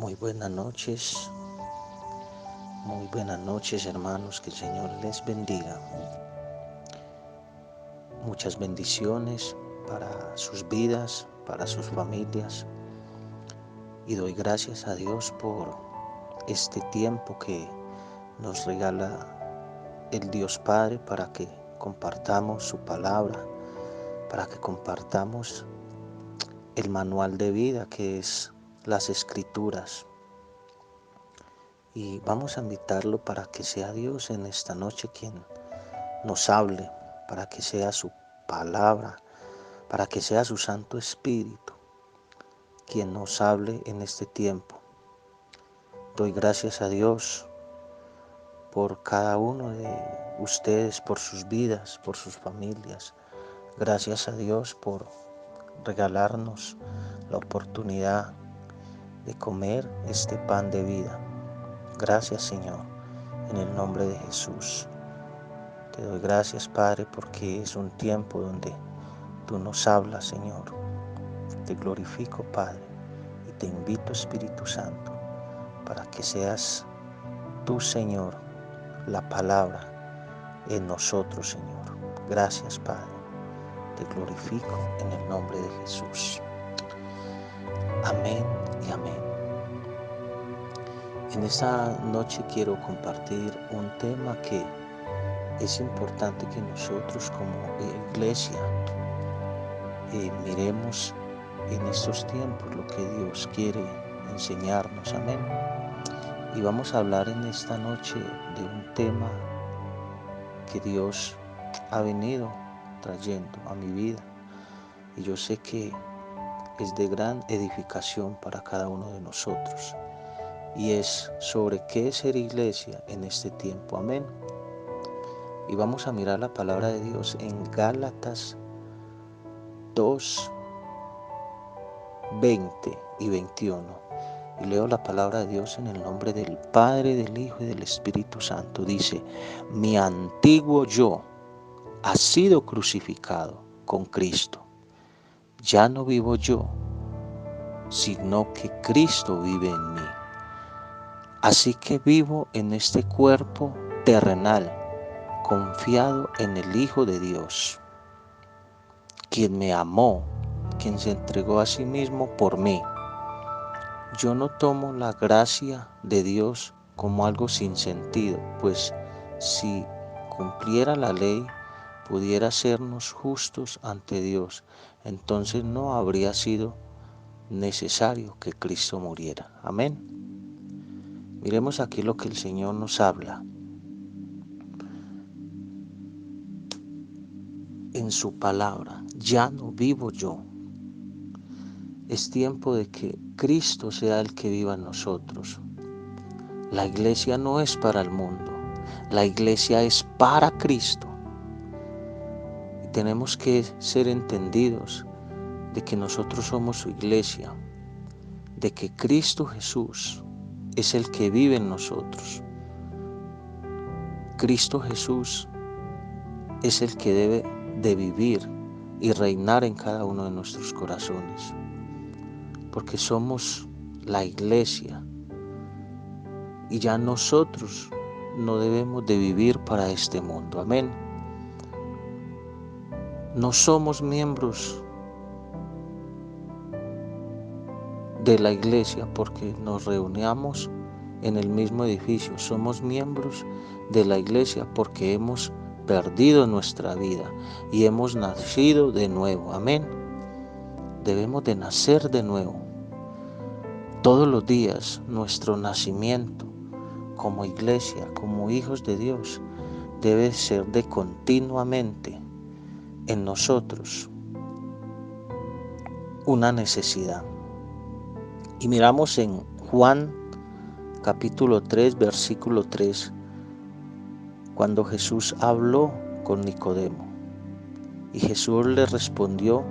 Muy buenas noches hermanos, que el Señor les bendiga. Muchas bendiciones para sus vidas, para sus familias. Y doy gracias a Dios por este tiempo que nos regala el Dios Padre para que compartamos su palabra, para que compartamos el manual de vida que es las Escrituras. Y vamos a invitarlo para que sea Dios en esta noche quien nos hable, para que sea su palabra, para que sea su Santo Espíritu quien nos hable en este tiempo. Doy gracias a Dios por cada uno de ustedes, por sus vidas, por sus familias. Gracias a Dios por regalarnos la oportunidad de comer este pan de vida. Gracias, Señor, en el nombre de Jesús. Te doy gracias, Padre, porque es un tiempo donde tú nos hablas, Señor. Te glorifico, Padre, y te invito, Espíritu Santo, para que seas tú, Señor, la palabra en nosotros, Señor. Gracias, Padre. Te glorifico en el nombre de Jesús. Amén y amén. En esta noche quiero compartir un tema que es importante que nosotros como iglesia miremos en estos tiempos lo que Dios quiere enseñarnos. Amén. Y vamos a hablar en esta noche de un tema que Dios ha venido trayendo a mi vida. Y yo sé que es de gran edificación para cada uno de nosotros. Y es sobre qué es ser iglesia en este tiempo. Amén. Y vamos a mirar la palabra de Dios en Gálatas 2, 20 y 21. Y leo la palabra de Dios en el nombre del Padre, del Hijo y del Espíritu Santo. Dice: mi antiguo yo ha sido crucificado con Cristo. Ya no vivo yo, sino que Cristo vive en mí. Así que vivo en este cuerpo terrenal, confiado en el Hijo de Dios, quien me amó, quien se entregó a sí mismo por mí. Yo no tomo la gracia de Dios como algo sin sentido, pues si cumpliera la ley, pudiera hacernos justos ante Dios, entonces no habría sido necesario que Cristo muriera. Amén. Miremos aquí lo que el Señor nos habla en su palabra. Ya no vivo yo. Es tiempo de que Cristo sea el que viva en nosotros. La iglesia no es para el mundo, la iglesia es para Cristo. Y tenemos que ser entendidos de que nosotros somos su iglesia, de que Cristo Jesús es el que vive en nosotros. Cristo Jesús es el que debe de vivir y reinar en cada uno de nuestros corazones, porque somos la iglesia y ya nosotros no debemos de vivir para este mundo. Amén. No somos miembros de la iglesia porque nos reunamos en el mismo edificio. Somos miembros de la iglesia porque hemos perdido nuestra vida y hemos nacido de nuevo. Amén. Debemos de nacer de nuevo. Todos los días nuestro nacimiento como iglesia, como hijos de Dios, debe ser de continuamente en nosotros una necesidad. Y miramos en Juan capítulo 3, versículo 3, cuando Jesús habló con Nicodemo. Y Jesús le respondió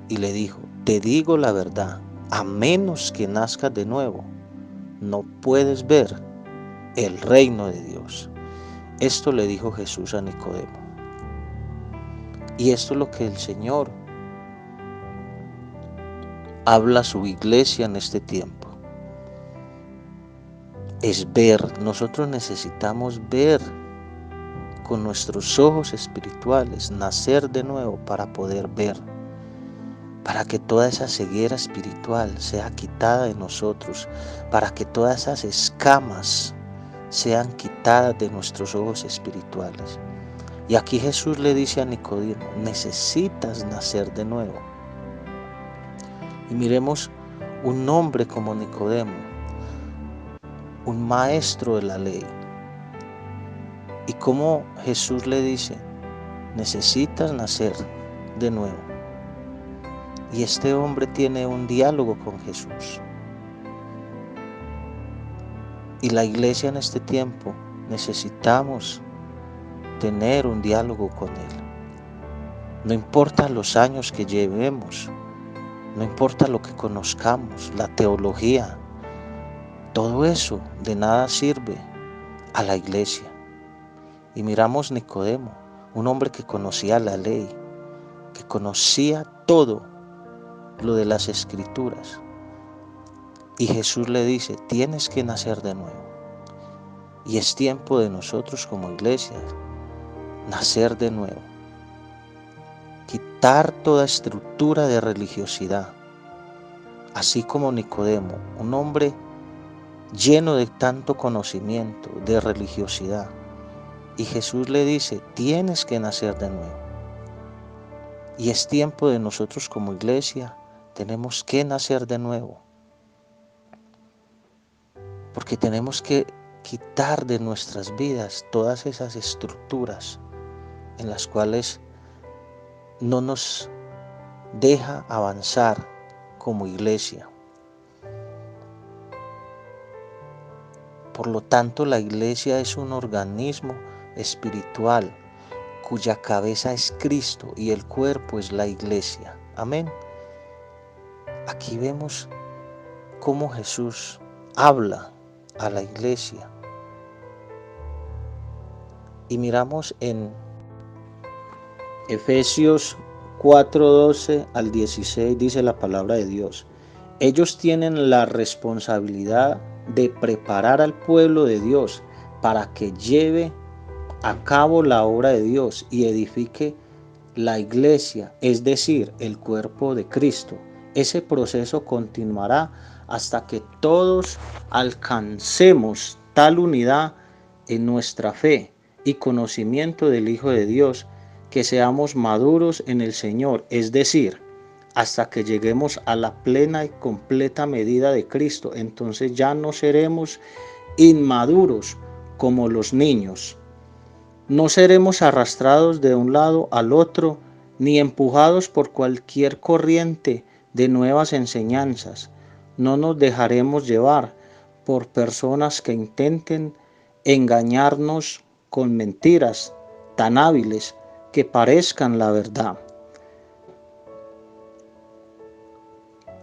y le dijo: te digo la verdad, a menos que nazcas de nuevo, no puedes ver el reino de Dios. Esto le dijo Jesús a Nicodemo. Y esto es lo que el Señor habla a su iglesia en este tiempo. es ver. Nosotros necesitamos ver con nuestros ojos espirituales, nacer de nuevo para poder ver, para que toda esa ceguera espiritual sea quitada de nosotros, para que todas esas escamas sean quitadas de nuestros ojos espirituales. Y aquí Jesús le dice a Nicodemo, necesitas nacer de nuevo. Y miremos un hombre como Nicodemo, un maestro de la ley. Y como Jesús le dice, necesitas nacer de nuevo. Y este hombre tiene un diálogo con Jesús. Y la iglesia en este tiempo necesitamos tener un diálogo con Él. No importa los años que llevemos, no importa lo que conozcamos, la teología, todo eso de nada sirve a la iglesia. Y miramos Nicodemo, un hombre que conocía la ley, que conocía todo lo de las escrituras. Y Jesús le dice, tienes que nacer de nuevo. Y es tiempo de nosotros como iglesia nacer de nuevo. Quitar toda estructura de religiosidad. Así como Nicodemo, un hombre lleno de tanto conocimiento, de religiosidad. Y Jesús le dice, tienes que nacer de nuevo. Y es tiempo de nosotros como iglesia, tenemos que nacer de nuevo. Porque tenemos que quitar de nuestras vidas todas esas estructuras en las cuales no nos deja avanzar como iglesia. Por lo tanto, la iglesia es un organismo espiritual cuya cabeza es Cristo y el cuerpo es la iglesia. Amén. Aquí vemos cómo Jesús habla a la iglesia. Y miramos en Efesios 4:12 al 16 dice la palabra de Dios. Ellos tienen la responsabilidad de preparar al pueblo de Dios para que lleve a cabo la obra de Dios y edifique la iglesia, es decir, el cuerpo de Cristo. Ese proceso continuará hasta que todos alcancemos tal unidad en nuestra fe y conocimiento del Hijo de Dios, que seamos maduros en el Señor, es decir, hasta que lleguemos a la plena y completa medida de Cristo. Entonces ya no seremos inmaduros como los niños. No seremos arrastrados de un lado al otro, ni empujados por cualquier corriente de nuevas enseñanzas. No nos dejaremos llevar por personas que intenten engañarnos con mentiras tan hábiles que parezcan la verdad.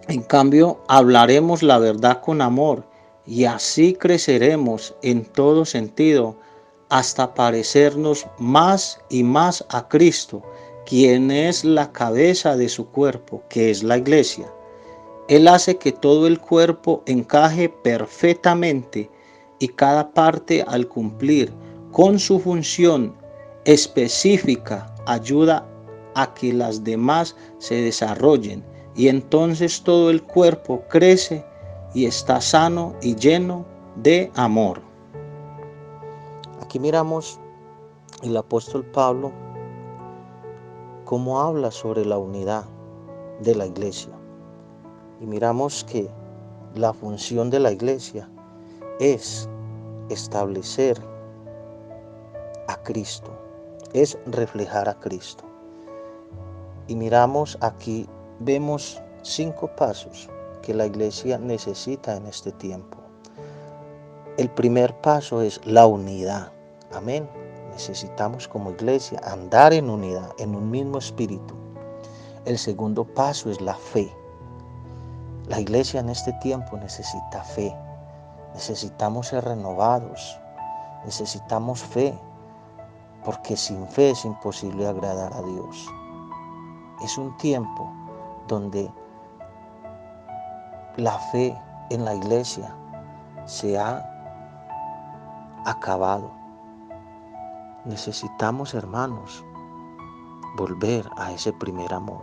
En cambio, hablaremos la verdad con amor y así creceremos en todo sentido hasta parecernos más y más a Cristo, quien es la cabeza de su cuerpo, que es la iglesia. Él hace que todo el cuerpo encaje perfectamente y cada parte, al cumplir con su función específica, ayuda a que las demás se desarrollen, y entonces todo el cuerpo crece y está sano y lleno de amor. Aquí miramos el apóstol Pablo cómo habla sobre la unidad de la iglesia. Y miramos que la función de la iglesia es establecer a Cristo, es reflejar a Cristo. Y miramos aquí, vemos 5 pasos que la iglesia necesita en este tiempo. El primer paso es la unidad. Amén. Necesitamos como iglesia andar en unidad, en un mismo espíritu. El segundo paso es la fe. La iglesia en este tiempo necesita fe. Necesitamos ser renovados. Necesitamos fe, porque sin fe es imposible agradar a Dios. Es un tiempo donde la fe en la iglesia se ha acabado. Necesitamos, hermanos, volver a ese primer amor.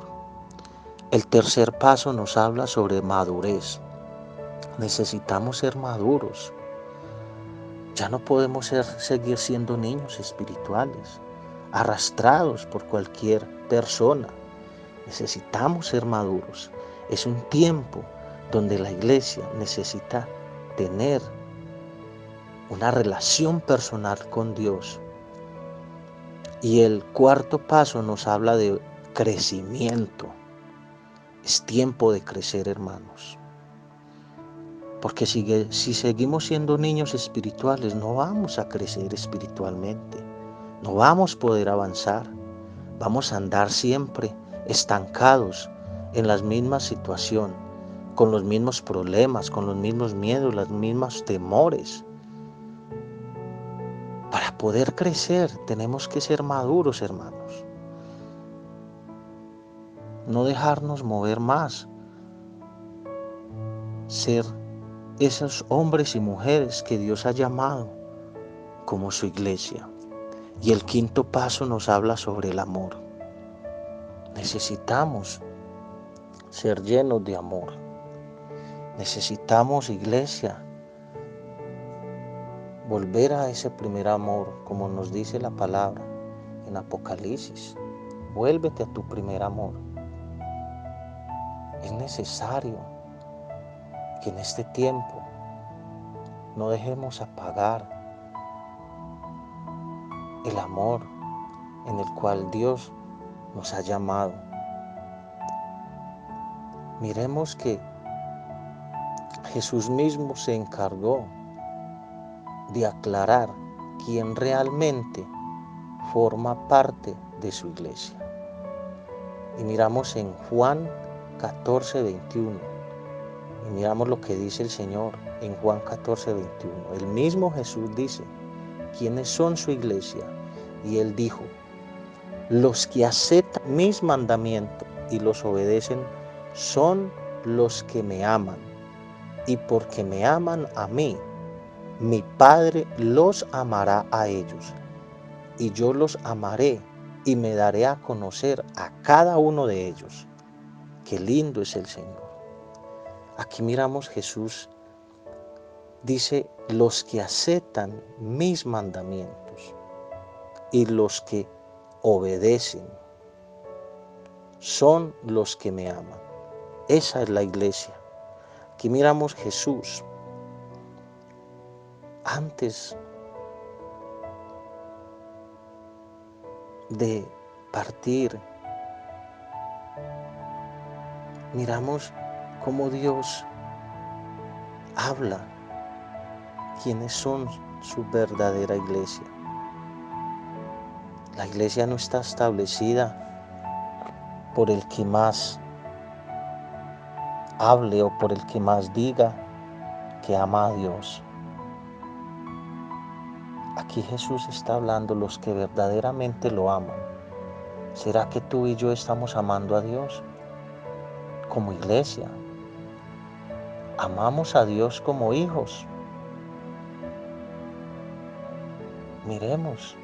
El tercer paso nos habla sobre madurez. Necesitamos ser maduros. Ya no podemos seguir siendo niños espirituales, arrastrados por cualquier persona. Necesitamos ser maduros. Es un tiempo donde la iglesia necesita tener una relación personal con Dios. Y el cuarto paso nos habla de crecimiento. Es tiempo de crecer, hermanos. Porque si seguimos siendo niños espirituales, no vamos a crecer espiritualmente. No vamos a poder avanzar. Vamos a andar siempre estancados en las mismas situaciones, con los mismos problemas, con los mismos miedos, los mismos temores. Para poder crecer tenemos que ser maduros, hermanos. No dejarnos mover más. Ser esos hombres y mujeres que Dios ha llamado como su iglesia. Y el quinto paso nos habla sobre el amor. Necesitamos ser llenos de amor. Necesitamos, iglesia, volver a ese primer amor, como nos dice la palabra en Apocalipsis. Vuélvete a tu primer amor. Es necesario que en este tiempo no dejemos apagar el amor en el cual Dios nos ha llamado. Miremos que Jesús mismo se encargó de aclarar quién realmente forma parte de su iglesia. Y miramos en Juan 14:21. Y miramos lo que dice el Señor en Juan 14:21. El mismo Jesús dice, ¿quiénes son su iglesia? Y Él dijo, los que aceptan mis mandamientos y los obedecen son los que me aman. Y porque me aman a mí, mi Padre los amará a ellos. Y yo los amaré y me daré a conocer a cada uno de ellos. Qué lindo es el Señor. Aquí miramos Jesús dice, los que aceptan mis mandamientos y los que obedecen son los que me aman. Esa es la iglesia. Aquí miramos Jesús antes de partir. Miramos cómo Dios habla quiénes son su verdadera iglesia. La iglesia no está establecida por el que más hable o por el que más diga que ama a Dios. Aquí Jesús está hablando los que verdaderamente lo aman. ¿Será que tú y yo estamos amando a Dios como iglesia? ¿Amamos a Dios como hijos? Miremos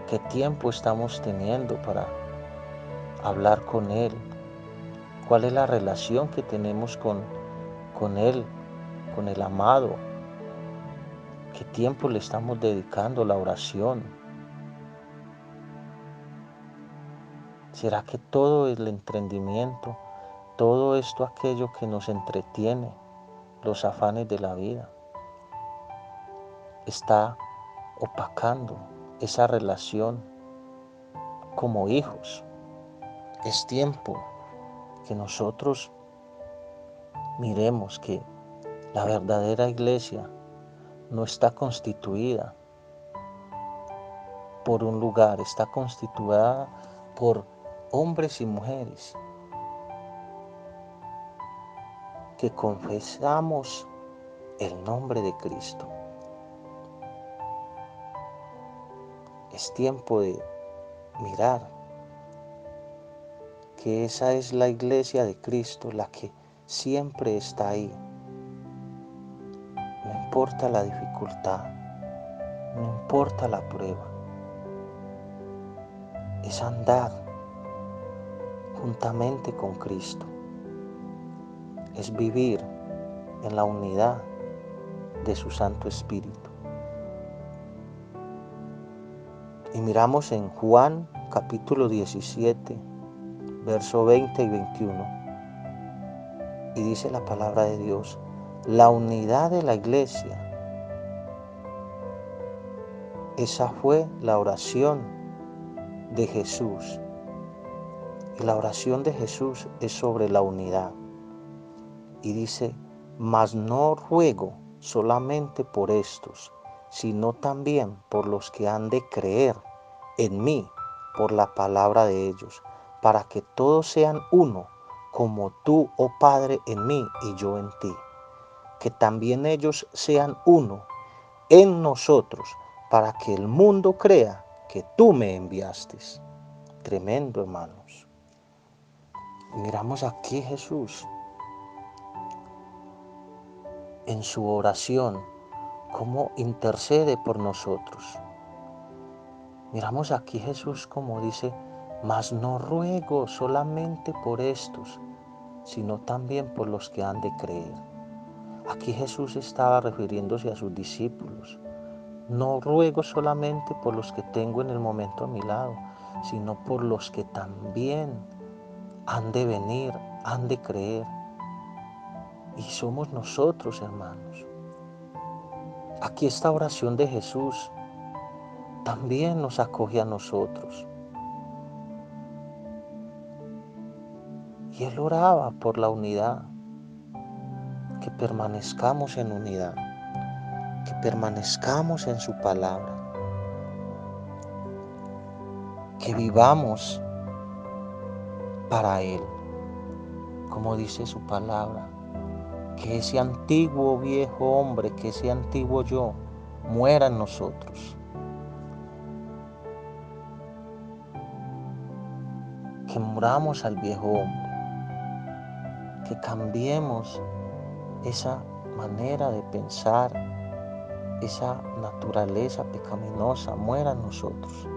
qué tiempo estamos teniendo para hablar con Él. ¿Cuál es la relación que tenemos con Él, con el amado? ¿Qué tiempo le estamos dedicando a la oración? ¿Será que todo el entendimiento, todo esto aquello que nos entretiene, los afanes de la vida, está opacando esa relación como hijos? Es tiempo que nosotros miremos que la verdadera iglesia no está constituida por un lugar, está constituida por hombres y mujeres que confesamos el nombre de Cristo. Es tiempo de mirar que esa es la iglesia de Cristo, la que siempre está ahí. No importa la dificultad, no importa la prueba. Es andar juntamente con Cristo. Es vivir en la unidad de su Santo Espíritu. Y miramos en Juan capítulo 17, verso 20 y 21. Y dice la palabra de Dios: la unidad de la iglesia. Esa fue la oración de Jesús. Y la oración de Jesús es sobre la unidad. Y dice: mas no ruego solamente por estos, sino también por los que han de creer en mí por la palabra de ellos, para que todos sean uno, como tú, oh Padre, en mí y yo en ti. Que también ellos sean uno en nosotros, para que el mundo crea que tú me enviaste. Tremendo, hermanos. Miramos aquí Jesús en su oración, cómo intercede por nosotros. Miramos aquí Jesús como dice: mas no ruego solamente por estos, sino también por los que han de creer. Aquí Jesús estaba refiriéndose a sus discípulos. No ruego solamente por los que tengo en el momento a mi lado, sino por los que también han de venir, han de creer. Y somos nosotros, hermanos. Aquí esta oración de Jesús también nos acoge a nosotros. Y Él oraba por la unidad, que permanezcamos en unidad, que permanezcamos en su palabra, que vivamos para Él, como dice su palabra, que ese antiguo viejo hombre, que ese antiguo yo, muera en nosotros. Que muramos al viejo hombre, que cambiemos esa manera de pensar, esa naturaleza pecaminosa, muera en nosotros.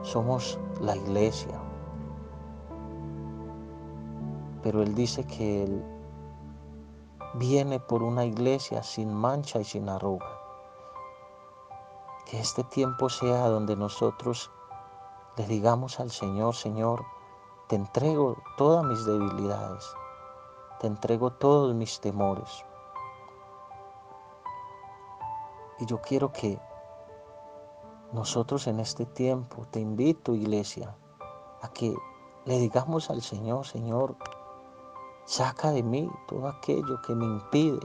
Somos la iglesia, pero Él dice que Él viene por una iglesia sin mancha y sin arruga. Que este tiempo sea donde nosotros le digamos al Señor: Señor, te entrego todas mis debilidades, te entrego todos mis temores. Y yo quiero que nosotros en este tiempo, te invito, iglesia, a que le digamos al Señor: Señor, saca de mí todo aquello que me impide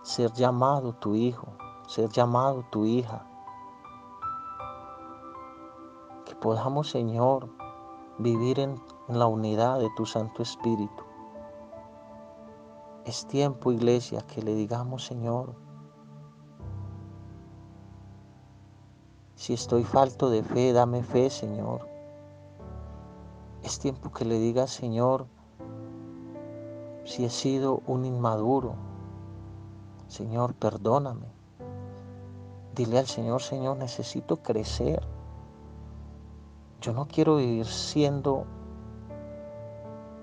ser llamado tu hijo, ser llamado tu hija. Que podamos, Señor, vivir en la unidad de tu Santo Espíritu. Es tiempo, iglesia, que le digamos: Señor, si estoy falto de fe, dame fe, Señor. Es tiempo que le digas: Señor, si he sido un inmaduro, Señor, perdóname. Dile al Señor: Señor, necesito crecer. Yo no quiero vivir siendo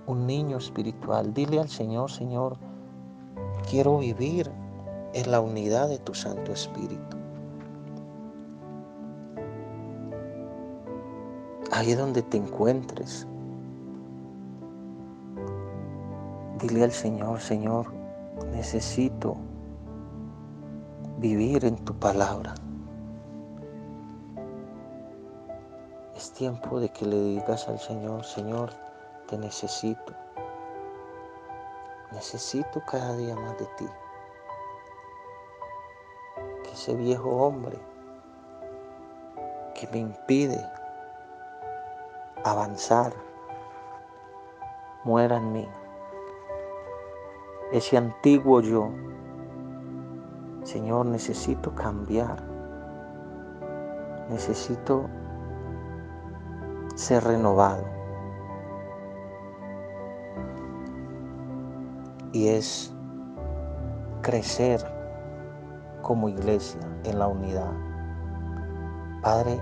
un niño espiritual. Dile al Señor: Señor, quiero vivir en la unidad de tu Santo Espíritu. Ahí donde te encuentres, dile al Señor: Señor, necesito vivir en tu palabra. Es tiempo de que le digas al Señor: Señor, te necesito. Necesito cada día más de ti. Que ese viejo hombre que me impide avanzar muera en mí. Ese antiguo yo, Señor, necesito cambiar. Necesito ser renovado. Y es crecer como iglesia en la unidad. Padre,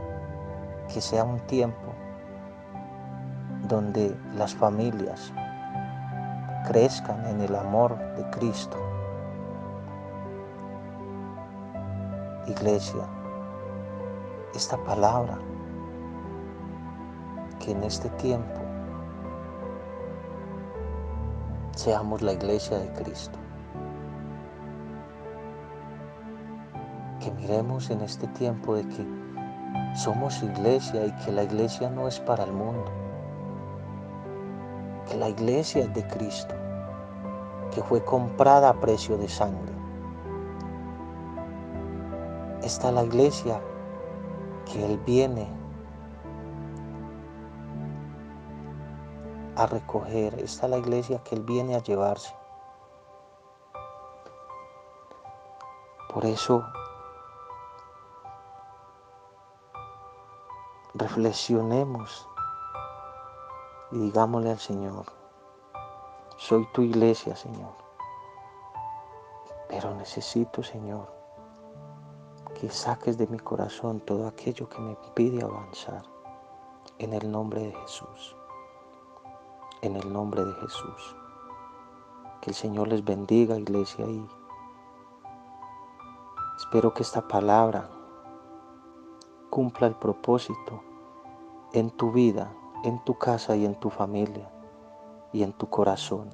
que sea un tiempo donde las familias crezcan en el amor de Cristo. Iglesia, esta palabra, que en este tiempo seamos la iglesia de Cristo. Que miremos en este tiempo de que somos iglesia y que la iglesia no es para el mundo. Que la iglesia es de Cristo, que fue comprada a precio de sangre. Esta es la iglesia que Él viene a recoger. Esta es la iglesia que Él viene a llevarse. Por eso, reflexionemos y digámosle al Señor: soy tu iglesia, Señor, pero necesito, Señor, que saques de mi corazón todo aquello que me impide avanzar. En el nombre de Jesús. En el nombre de Jesús. Que el Señor les bendiga, iglesia, y espero que esta palabra cumpla el propósito en tu vida, en tu casa y en tu familia y en tu corazón.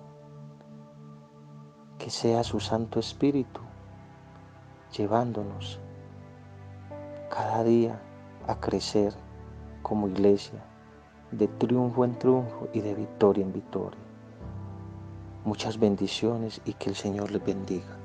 Que sea su Santo Espíritu llevándonos cada día a crecer como iglesia, de triunfo en triunfo y de victoria en victoria. Muchas bendiciones y que el Señor les bendiga.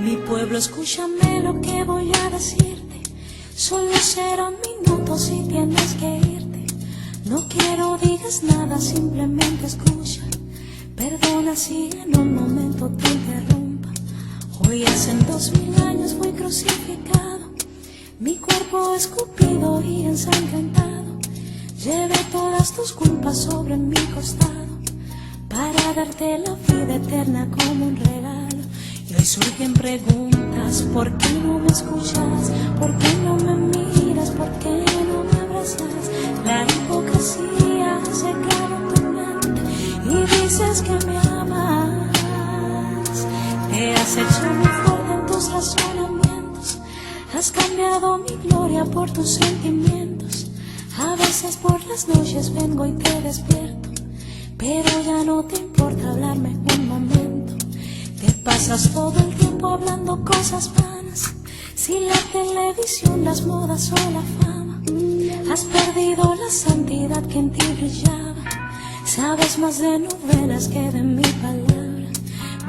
Mi pueblo, escúchame lo que voy a decirte. Solo serán minutos y tienes que irte. No quiero digas nada, simplemente escucha. Perdona si en un momento te interrumpa. Hoy hace 2000 años fui crucificado, mi cuerpo escupido y ensangrentado. Llevé todas tus culpas sobre mi costado, para darte la vida eterna como un regalo. Y hoy surgen preguntas: ¿por qué no me escuchas? ¿Por qué no me miras? ¿Por qué no me abrazas? La hipocresía se clava en tu mente y dices que me amas. Te has hecho muy fuerte en tus razonamientos, has cambiado mi gloria por tus sentimientos. A veces por las noches vengo y te despierto, pero ya no te importa hablarme un momento. Te pasas todo el tiempo hablando cosas vanas, si la televisión, las modas o la fama. Has perdido la santidad que en ti brillaba. Sabes más de novelas que de mi palabra.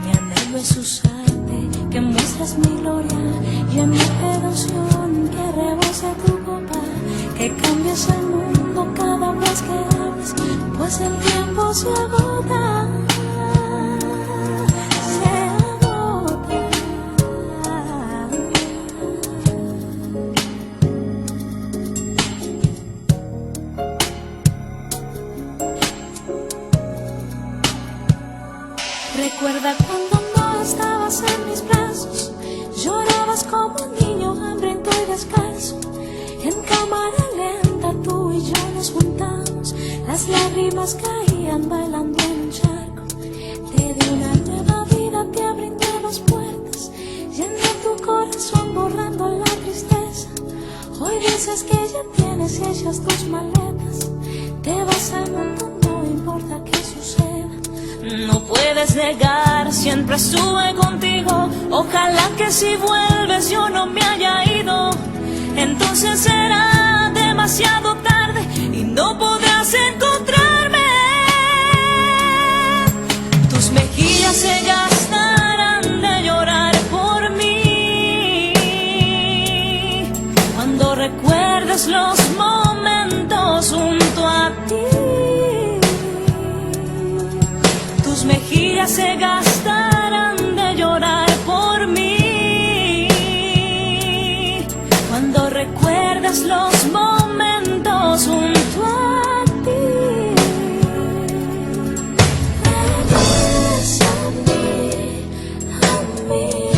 Mi anhelo es usarte, que muestras mi gloria, y en mi devoción que rebose tu copa. Que cambies el mundo cada vez que hables, pues el tiempo se agota. Recuerda cuando no estabas en mis brazos, llorabas como un niño hambriento y descalzo. En cámara lenta tú y yo nos juntamos, las lágrimas caían bailando en un charco. Te di una nueva vida, te abrí nuevas puertas, llené tu corazón borrando la tristeza. Hoy dices que ya tienes hechas tus maletas, te vas al mundo, no importa qué suceda. No puedes negar, siempre estuve contigo. Ojalá que si vuelves yo no me haya ido. Entonces será demasiado tarde y no podrás encontrarme. Tus mejillas se gastarán de llorar por mí. mí.